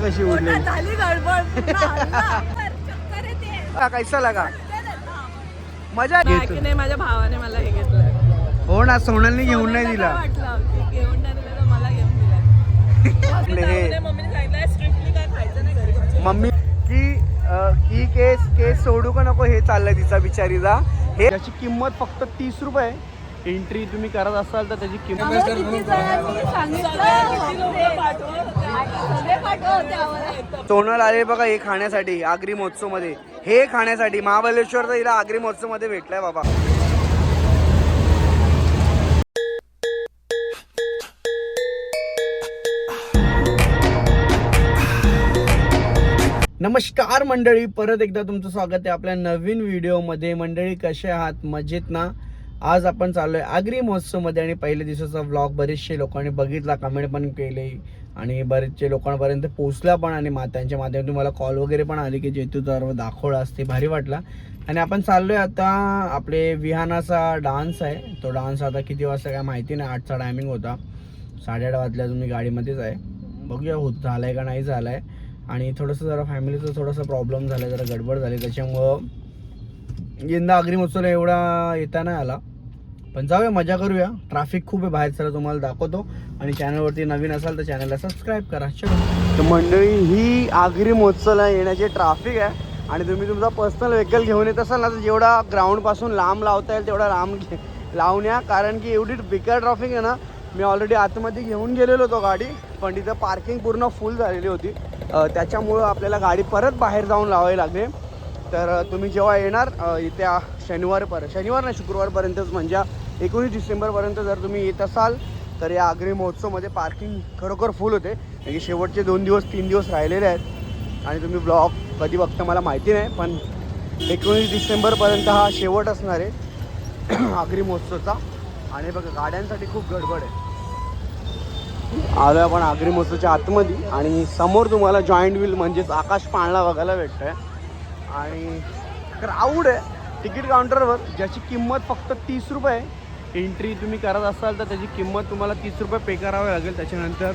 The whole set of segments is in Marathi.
कशी उडली झाली गडबड कैसा लगा मजा की नाही माझ्या भावाने मला हे घेतलं हो ना सोनलनी घेऊन नाही दिला वाटलं की घेऊन नाही दिलं तर मला घेऊन दिलं मम्मीने सांगितलं स्ट्रिक्टली काय खायचं नाही घरी मम्मी की केस सोडू का नको हे चाललंय तिचा बिचारीचा हे त्याची किंमत फक्त 30 रुपये एंट्री तुम्ही करत असाल तर त्याची किंमत सोनल आले बघा हे खाण्यासाठी आगरी महोत्सव मध्ये हे खाण्यासाठी महाबळेश्वर हिला आगरी महोत्सव मध्ये भेटलाय बाबा. नमस्कार मंडळी, परत एकदा तुमचं स्वागत आहे आपल्या नवीन व्हिडिओमध्ये. मंडळी कसे आहात, मजेत ना? आज आपण चाललोय आगरी महोत्सवमध्ये आणि पहिल्या दिवसाचा व्लॉग बरेचसे लोकांनी बघितला, कमेंट पण केले आणि बरेचसे लोकांपर्यंत पोहोचला पण आणि त्यांच्या माध्यमातून मला कॉल वगैरे पण आले की जेतू जर दाखवला असते भारी वाटला. आणि आपण चाललोय आता आपले विहानाचा डान्स आहे. तो डान्स आता किती वाजता काय माहिती नाही, 8चा टायमिंग होता, 8:30 वाजल्या तुम्ही गाडीमध्येच आहे. बघूया होत झालाय का नाही झालाय. आणि थोडंसं जरा फॅमिलीचं थोडंसं प्रॉब्लेम झाला, जरा गडबड झाली, त्याच्यामुळं यंदा आगरी महोत्सवला एवढा येता नाही आला. पण जाऊया, मजा करूया. ट्रॅफिक खूप आहे बाहेर, चला तुम्हाला दाखवतो. आणि चॅनलवरती नवीन असाल तर चॅनलला सबस्क्राईब करा. तर मंडळी ही आगरी महोत्सवला येण्याची ट्रॅफिक आहे. आणि तुम्ही तुमचा पर्सनल व्हेकल घेऊन येत असाल ना तर जेवढा ग्राउंडपासून लांब लावता येईल तेवढा लांब लावून या, कारण की एवढी बिकर ट्रॅफिक आहे ना. मी ऑलरेडी आतमध्ये घेऊन गेलेलो होतो गाडी, पण तिथं पार्किंग पूर्ण फुल झालेली होती. त्याच्यामुळं आपल्याला गाडी परत बाहेर जाऊन लावावी लागते. तर तुम्ही जेव्हा येणार येत्या शनिवार नाही शुक्रवारपर्यंतच, म्हणजे 19 डिसेंबरपर्यंत जर तुम्ही येत असाल तर या आगरी महोत्सवमध्ये पार्किंग खरोखर फुल होते. म्हणजे शेवटचे 2 दिवस 3 दिवस राहिलेले आहेत. आणि तुम्ही ब्लॉग कधी बघता मला माहिती नाही, पण 19 डिसेंबरपर्यंत हा शेवट असणार आहे आगरी महोत्सवचा. आणि बघा गाड्यांसाठी खूप गडबड आहे. आलो आपण आगरी महोत्सवच्या आतमध्ये आणि समोर तुम्हाला जॉईंट व्हील म्हणजेच आकाश पाळणा बघायला भेटत आहे. आणि क्राऊड आहे तिकीट काउंटरवर, ज्याची किंमत फक्त 30 रुपये. एंट्री तुम्ही करत असाल तर त्याची किंमत तुम्हाला 30 रुपये पे करावे लागेल. त्याच्यानंतर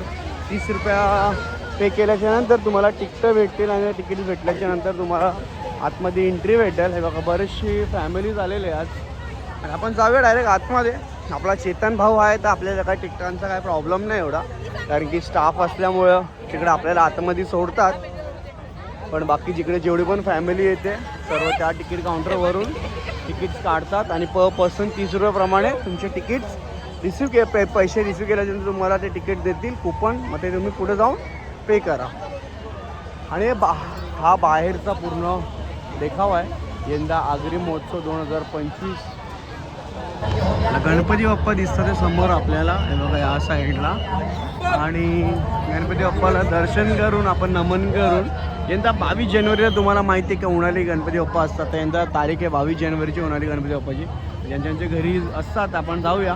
30 रुपया पे केल्याच्यानंतर तुम्हाला तिकीटं भेटतील आणि तिकीट भेटल्याच्यानंतर तुम्हाला आतमध्ये एंट्री भेटेल. हे बघा बरेचशी फॅमिलीज आलेले आज. आणि आपण जाऊया डायरेक्ट आतमध्ये. आपला चेतन भाऊ आहे तर आपल्याला काय तिकिटांचा काय प्रॉब्लेम नाही एवढा, कारण की स्टाफ असल्यामुळं तिकडे आपल्याला आतमध्ये सोडतात. पण बाकी जिकडे जेवढी पण फॅमिली येते सर्व त्या तिकीट काउंटरवरून तिकीट्स काढतात आणि पर पर्सन 30 रुपयाप्रमाणे तुमचे तिकीट्स पैसे रिसिव्ह केल्याच्यानंतर तुम्हाला ते तिकीट देतील कुपन. मग ते तुम्ही पुढे जाऊन पे करा. आणि हा बाहेरचा पूर्ण देखावा आहे यंदा आगरी महोत्सव 2025. गणपती बाप्पा दिसतात समोर आपल्याला, हे बघा या साईडला. आणि गणपती बाप्पाला दर्शन करून आपण नमन करून यंदा 22 जानेवारीला तुम्हाला माहिती आहे का उन्हाळी गणपती बाप्पा असतात. तर यंदा तारीख आहे 22 जानेवारीची उन्हाळी गणपती बाप्पाची. ज्यांच्या घरी असतात आपण जाऊया.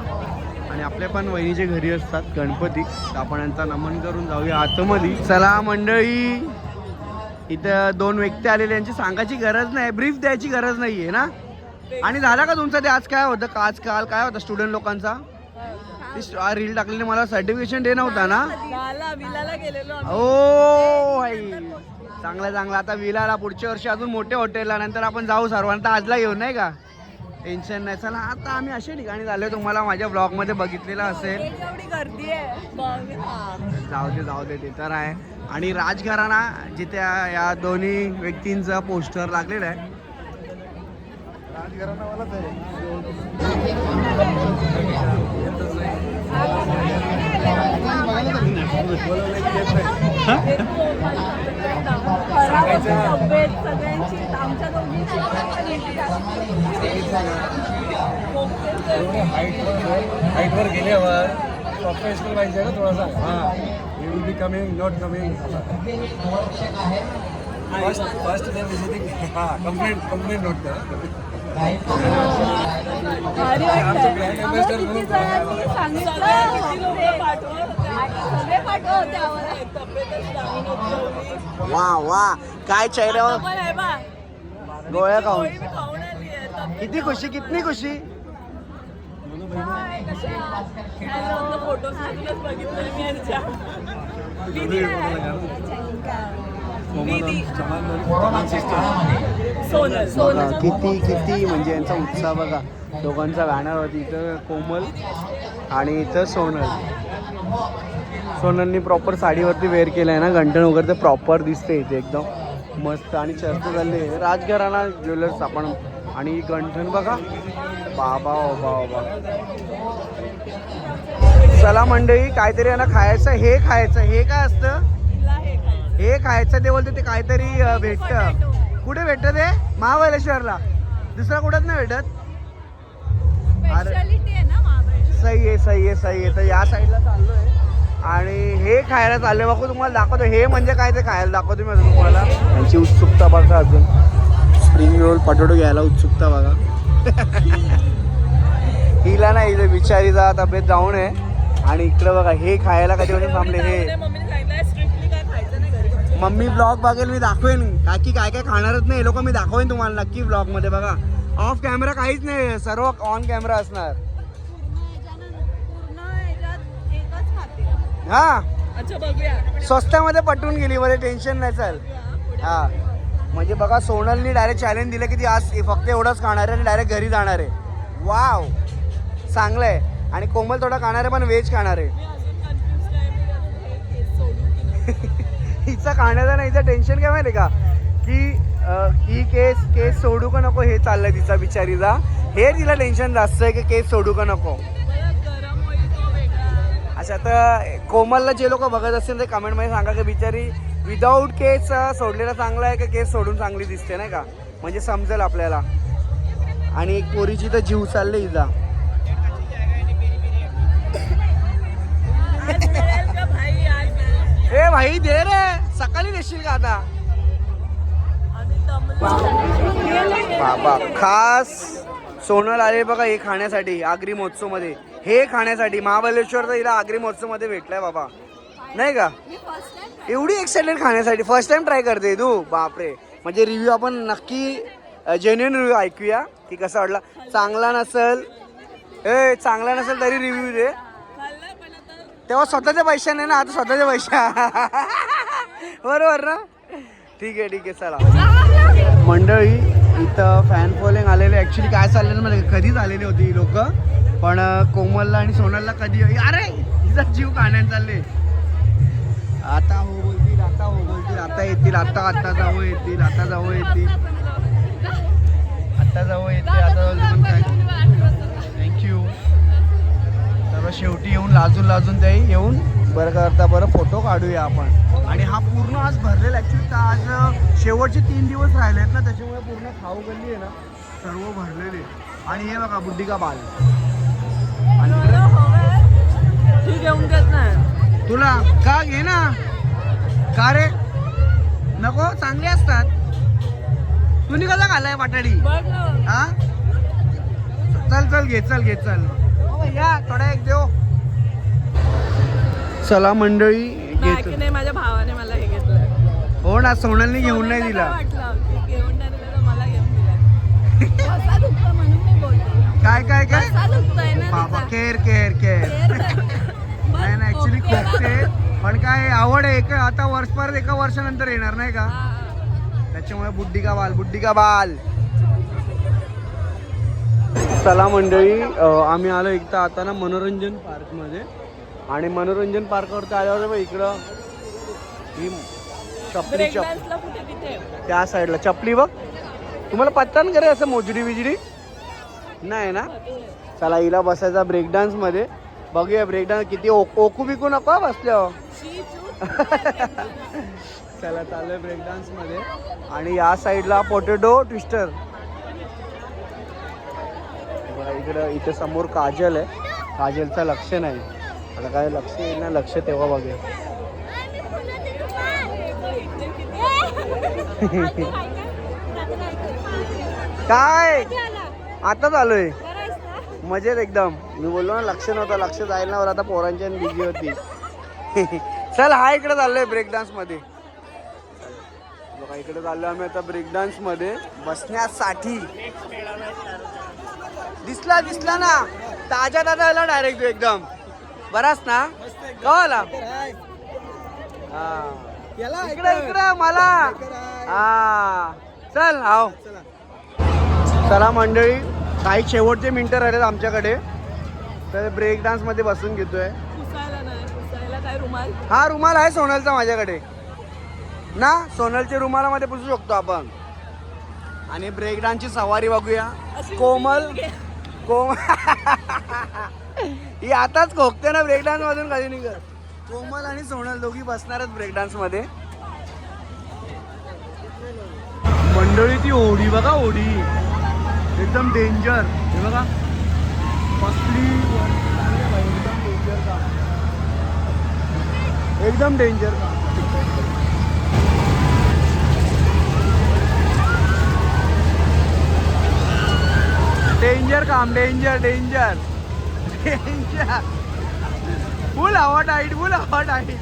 आणि आपल्या पण वहिनीच्या घरी असतात गणपती, तर आपण यांचा नमन करून जाऊया आतमध्ये. चला मंडळी, इथं 2 व्यक्ती आलेले, यांची सांगायची गरज नाही, ब्रीफ द्यायची गरज नाही आहे ना. आणि झाला का तुमचं ते आज काय होतं काल काय होतं स्टुडंट लोकांचा रील टाकलेली, मला सर्टिफिकेशन डे नव्हता ना. ओ भाई चांगला. आता विलाला पुढच्या वर्षी अजून मोठे हॉटेलला, नंतर आपण जाऊ सर्वांना आजला घेऊन, नाही का? टेन्शन नाही. चला आता आम्ही अशा ठिकाणी झालो, तुम्हाला माझ्या ब्लॉगमध्ये बघितलेलं असेल. जाऊ दे ते तर आहे. आणि राजघराणा जिथे या दोन्ही व्यक्तींचा पोस्टर लागलेला आहे. राजघराणावालाच आहे. हाईटवर गेल्यावर प्रोफेशनल पाहिजे ना थोडासा. You will be coming not coming first day visiting. Complaint note करा. वा काय चेहऱ्यावर गोळ्या खाऊन किती खुशी. सोनल किती म्हणजे यांचा उत्साह बघा. दोघांचा गाण्यावरती इथं कोमल आणि इथं सोनलनी प्रॉपर साडीवरती वेअर केलं आहे ना, गंठण वगैरे ते प्रॉपर दिसते इथे एकदम मस्त. आणि चर्चा झाली राजघराणा ज्वेलर्स आपण. आणि गंठण बघा बाबा बाबा. चला मंडळी, काहीतरी यांना खायचं. हे खायचं. हे काय असतं? हे खायचं ते बोलते. ते काहीतरी भेटतं. कुठे भेटतं ते? महाबळेश्वरला. दुसरा कुठंच नाही भेटत. सही आहे. तर या साईडला चाललोय आणि हे खायला चाललोय. बघू तुम्हाला दाखवतो. हे म्हणजे काय ते खायला दाखवतो मी अजून तुम्हाला. त्यांची उत्सुकता बघा. अजून स्प्रिंग रोल पटोटो घ्यायला उत्सुकता बघा. हिला नाही, इथे बिचारीचा तब्येत डाऊन आहे. आणि इकडं बघा हे खायला कधीपासून थांबले. हे मम्मी ब्लॉग बघेल, मी दाखवेन काकी काय काय खाणारच नाही लोक. मी दाखवेन तुम्हाला नक्की ब्लॉग मध्ये. बघा ऑफ कॅमेरा काहीच नाही, सर्व ऑन कॅमेरा असणार. हा स्वस्तामध्ये पटवून गेली मध्ये. टेन्शन नाही. चल हा म्हणजे बघा सोनलनी डायरेक्ट चॅलेंज दिलं की ती आज फक्त एवढंच खाणार आहे आणि डायरेक्ट घरी जाणार आहे. वाव चांगलं आहे. आणि कोमल थोडा खाणार आहे पण व्हेज खाणार आहे. हिचं खाण्याचं नाही, हिचं टेन्शन काय माहिती का की ही केस सोडू का नको हे चाललंय तिचा बिचारीचा. हे तिला टेन्शन जास्त आहे की केस सोडू का नको. अच्छा तर कोमलला जे लोक बघत असतील ते कमेंटमध्ये सांगा की बिचारी विदाऊट केस सोडलेला चांगला आहे की केस सोडून चांगली दिसते नाही का, म्हणजे समजेल आपल्याला. आणि एक पोरीची तर जीव चालले हिचा. ए भाई दे रे, सकाळी देशील का आता? बाबा खास सोनल आले बघा हे खाण्यासाठी आगरी महोत्सव मध्ये. हे खाण्यासाठी महाबळेश्वरचा हिला आगरी महोत्सव मध्ये भेटलाय बाबा नाही का. एवढी एक्साइटेड खाण्यासाठी. फर्स्ट टाइम ट्राय करते तू? बापरे. म्हणजे रिव्ह्यू आपण नक्की जेन्युइन रिव्ह्यू ऐकूया की कसा वाटला. चांगला नसेल चांगला नसेल तरी रिव्ह्यू दे. तेव्हा स्वतःच्या पैशाने ना, आता स्वतःच्या पैशा. बरोबर ना. ठीक आहे चला मंडळी. इथं फॅन फॉलोइंग आलेले. ॲक्च्युली काय चाललेलं म्हणजे कधीच आलेली होती ही लोक, पण कोमलला आणि सोनलला कधी अरे हिचा जीव खाण्यात चालले. आता हो बोलतील, आता येतील, आता जाऊ येतील, आता जाऊ येतील. पण काय थँक्यू. तर शेवटी येऊन लाजून ते येऊन बरं करता. बरं फोटो काढूया आपण. आणि हा पूर्ण आज भरलेला. ॲक्च्युली तर आज शेवटचे 3 दिवस राहिले आहेत ना, त्याच्यामुळे पूर्ण खाऊ गल्ली आहे ना सर्व भरलेले. आणि हे बघा बुड्डी का बाल. तुला का घे ना. का रे नको, चांगले असतात. तुम्ही कसा खाल्लाय बटाटी? हा चल घे चल. या थोडा एक देव. चला मंडळी नाही, माझ्या भावाने मला हे घेतलं. हो ना, सोनलनी घेऊन नाही दिला. घेऊन नाही दिलं, मला घेऊन दिला. म्हणून मी बोलते. काय बाबा केअर नाही ऍक्च्युली खोकते. पण काय आवड आहे आता परत एका वर्षानंतर येणार नाही का, त्याच्यामुळे बुड्डी का बाल. चला मंडळी आम्ही आलो एकदा आता ना मनोरंजन पार्क मध्ये. आणि मनोरंजन पार्कवरती आल्यावर इकडं ही चपली त्या साईडला चपली बघ. तुम्हाला पत्ता करे असं मोजडी बिजडी नाही ना. चला हिला बसायचा ब्रेक डान्स मध्ये. बघूया ब्रेक डान्स किती ओकू बिकू नको बसल्यावर. चला चालूय ब्रेक डान्स मध्ये. आणि या साईडला पोटॅटो ट्विस्टर. इकडं इथे समोर काजल आहे. काजलचं लक्ष नाही. आता काय लक्ष येईल ना, लक्ष तेव्हा बघेल. काय आता चालूय मजेत एकदम. मी बोललो ना लक्ष नव्हतं, लक्ष जाईल ना वर. आता पोरांच्या बिझी होती. चल हा इकडे चाललोय ब्रेक डान्स मध्ये. बघा इकडे चाललोय आम्ही आता ब्रेक डान्स मध्ये बसण्यासाठी. दिसला ना ताजा आला डायरेक्ट एकदम. बराच ना कळला. हा इकडे इकडे मला हा चल आव चला मंडळी, काही शेवटचे मिनिटं राहिलेत आमच्याकडे, तर ब्रेक डान्स मध्ये बसून घेतोय. पुसायला नाही, पुसायला काय रुमाल? हा रुमाल आहे सोनलचा माझ्याकडे ना, सोनलच्या रुमालामध्ये पुसू शकतो आपण. आणि ब्रेक डान्सची सवारी बघूया. अशी कोमल उभी घे. ही आताच खोकते ना ब्रेक डान्स मधून, कधी निघत. कोमल आणि सोनल दोघी बसणारच ब्रेक डान्स मध्ये. मंडळी ती ओढी बघा, ओढी एकदम डेंजर. हे बघा कसली, एकदम डेंजर का. डेंजर काम, डेंजर डेंजर डेंजर. फुल हवा टाईट, फुल हवा टाईट.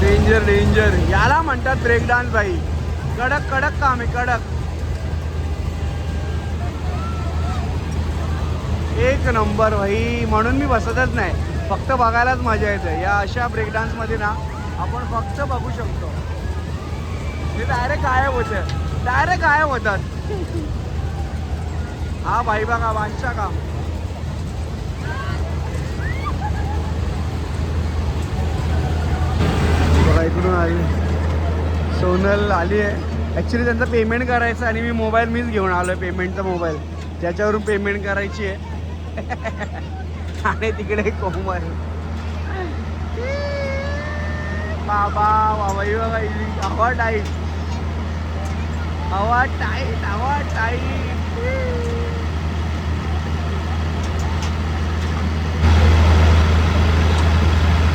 डेंजर डेंजर याला म्हणतात ब्रेक डान्स भाई. कडक कडक काम आहे, कडक. एक नंबर भाई. म्हणून मी बसतच नाही, फक्त बघायलाच मजा येते. या अशा ब्रेक डान्स मध्ये ना आपण फक्त बघू शकतो. हे डायरेक्ट गायब होतं, डायरेक्ट गायब होतात. हा भाई बघा बादशाह काम. बघा इकडून आली सोनल, आली आहे. ॲक्च्युली त्यांचं पेमेंट करायचं आणि मी मोबाईल मीच घेऊन आलो आहे, पेमेंटचा मोबाईल, ज्याच्यावरून पेमेंट करायची आहे. आणि तिकडे कोमल बाबा बाबा. ही बघा हवा टाईट, हवा टाईट, हवा टाईट.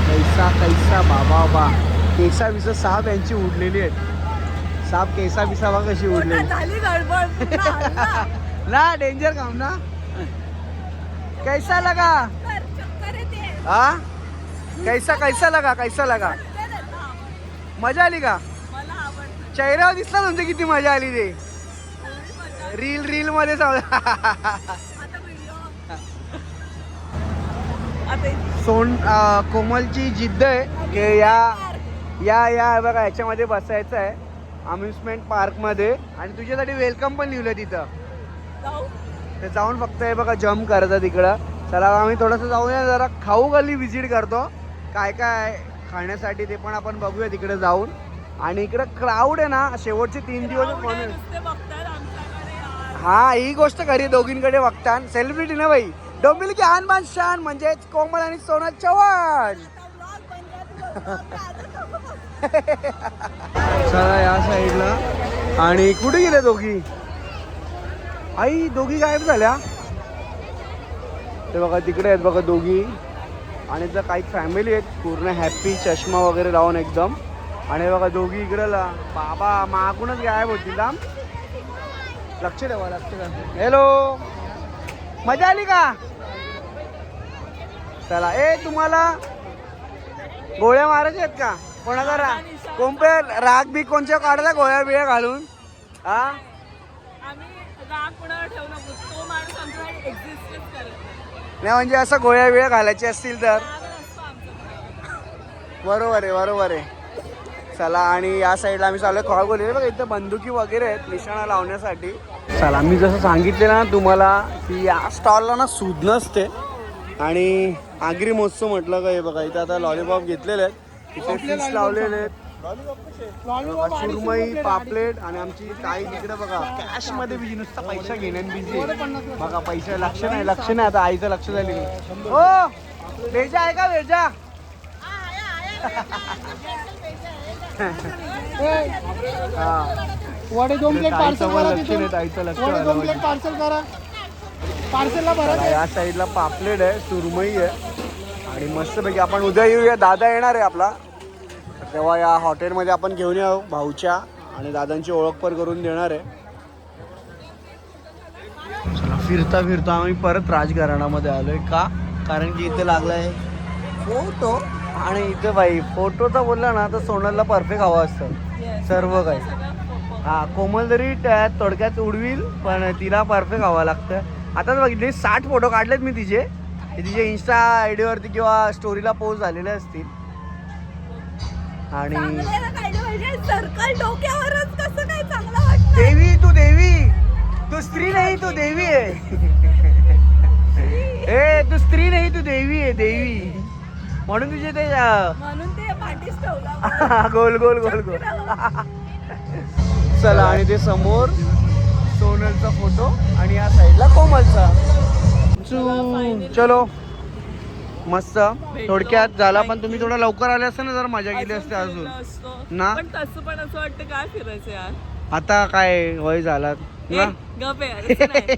कैसा कैसा बाबा बा. केसा बिसा साप यांची उडलेली आहेत. साप केसा बिसा बा कशी उडलेली झाली गडबड पुन्हा हल्ला. ना. डेंजर काम ना. कैसा लगा चक्कर येते. हा कैसा कैसा लगा, कैसा लगा. मजा आली का? मला आवडतं. चेहऱ्यावर दिसला तुमची किती मजा आली ते. रील रील मध्ये आता व्हिडिओ आता सोन कोमलची जिद्द आहे की या बघा याच्यामध्ये बसायचं आहे अम्युजमेंट पार्क मध्ये. आणि तुझ्यासाठी वेलकम पण लिहिलं तिथं. जाऊ. ते जाऊन फक्त हे बघा जम्प करायचं तिकडं. चला आम्ही थोडंसं जाऊया, जरा खाऊ गल्ली व्हिजिट करतो, काय काय खाण्यासाठी ते पण आपण बघूया तिकडे जाऊन. आणि इकडं क्राऊड आहे ना, शेवटचे 3 दिवस म्हणून. नुसते बघतात आमच्याकडे यार. हा ही गोष्ट खरी, दोघींकडे बघतान. सेलिब्रिटी ना भाई, डोंबिवली की आन बान शान म्हणजेच कोमल आणि सोनल चव्हाण. चला या साईडला. आणि कुठे गेले दोघी? आई दोघी गायब झाल्या. ते बघा तिकडे आहेत बघा दोघी. आणि जर काही फॅमिली आहेत पूर्ण हॅपी, चष्मा वगैरे लावून एकदम. आणि बघा दोघी इकडे बाबा मागूनच गायब होतील. लांब लक्ष ठेवा, लक्ष ठेवा. हॅलो, मजा आली का? चला ए तुम्हाला गोळ्या मारायच्या आहेत का? कोणाला कोणते राग बी कोणच्या काढला गोळ्या बिळ्या घालून? हा आम्ही राग कुणाला ठेवू नको, तो माणूस आमच्यासाठी एक्झिस्टच करत नाही, म्हणजे असं गोळ्या बिळ्या घालायचे असतील तर. राग नसतो आमच्याकडे. बरोबर आहे, बरोबर आहे. चला आणि या साईडला आम्ही चालू खॉल बोलले बघा, इथं बंदुकी वगैरे आहेत निशाणा लावण्यासाठी. चला मी जसं सांगितले ना तुम्हाला की या स्टॉलला ना सूद नसते. आणि आगरी महोत्सव म्हटलं का, हे बघा इथं आता लॉलीपॉप घेतलेले आहेत, इथे फिश लावलेले आहेत, सुरमई, पापलेट. आणि आमची ताई तिकडे बघा कॅश मध्ये बिझी, नुसता पैसा घेण्यात बिझी बघा. पैसा लक्ष नाही, लक्ष नाही. आता आईचं लक्ष झाली. हो वेजा आहे का? वेजा वडे 2 प्लेट पार्सल करा. लक्ष नाही, ताईचं लक्ष वडे 2 झालं. प्लेट पार्सल करा. पार्सलला भरा. चला, या साईडला पापलेट आहे, सुरमई आहे. आणि मस्तपैकी आपण उद्या येऊया. दादा येणार आहे आपला, तेव्हा या हॉटेलमध्ये आपण घेऊन येऊ भाऊच्या. आणि दादांची ओळख पण करून देणार आहे. चला फिरता फिरता आम्ही परत राजघराण्यामध्ये आलोय का, कारण की इथे लागलाय फोटो. आणि इथे बाई फोटोचा बोलला ना तर सोनलला परफेक्ट हवा असतं Yes. सर्व काही. सगळं pop-up. हा कोमल जरी थोडक्यात उडवील पण तिला परफेक्ट हवा लागतं. आता बघितले 60 फोटो काढलेत मी तिचे, ते तिचे इन्स्टा आयडी वरती किंवा स्टोरीला पोस्ट झालेले असतील. आणि चांगलं काढलं पाहिजे. सर्कल डोक्यावरच कसं काय चांगलं वाटतं. देवी तू स्त्री नाही तू देवी आहे. ए तू स्त्री नाही तू देवी आहे देवी. म्हणून तुझे ते म्हणून ते पाठीच ठेवला. गोल गोल गोल गोल. चला आणि ते समोर सोनलचा फोटो आणि या साईडला कोमलचा. चलो मस्त थोडक्यात झाला. पण तुम्ही थोडं लवकर आले असते ना जर मजा केली असते अजून ना. पण तसं पण असं वाटतं काय फिरायचं यार. आता काय वय झालात ना. गप आहे असं नाही.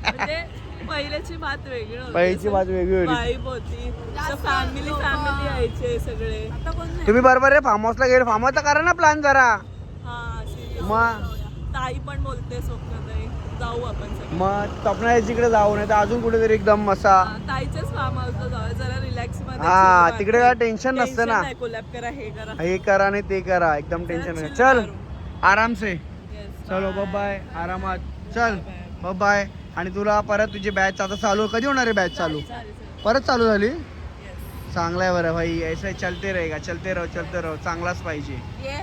म्हणजे पहिल्याची बात वेगळी होती. पहिलीची बात वेगळी होती. वाईब होती. फॅमिली यायचे सगळे. आता कोण नाही. तुम्ही बरोबर आहे फार्म हाऊसला गेले. फार्म हाऊसला करा ना प्लॅन जरा. हा serious. मग ताई पण बोलते स्वप्नताई जाऊ आपण सगळे. मग स्वप्नाच्या तिकडे जाऊ नाही तर अजून कुठेतरी एकदम असा. ताईच्याच फार्म हाऊसला जाऊ जरा रिलॅक्स मध्ये. हा तिकडे काय टेन्शन नसतं ना. कोलॅब करा हे करा. हे करा आणि ते करा एकदम टेन्शन नाही. चल आराम से. Yes, चलो bye. बाय आरामात. चल बाय. आणि तुला परत तुझी बॅच आता चालू कधी होणार आहे बॅच चालू. चालेल. परत चालू झाली. Yes. चांगला आहे बरं भाई. ऐसा चलते रहेगा चलते रहो चांगलाच पाहिजे. ये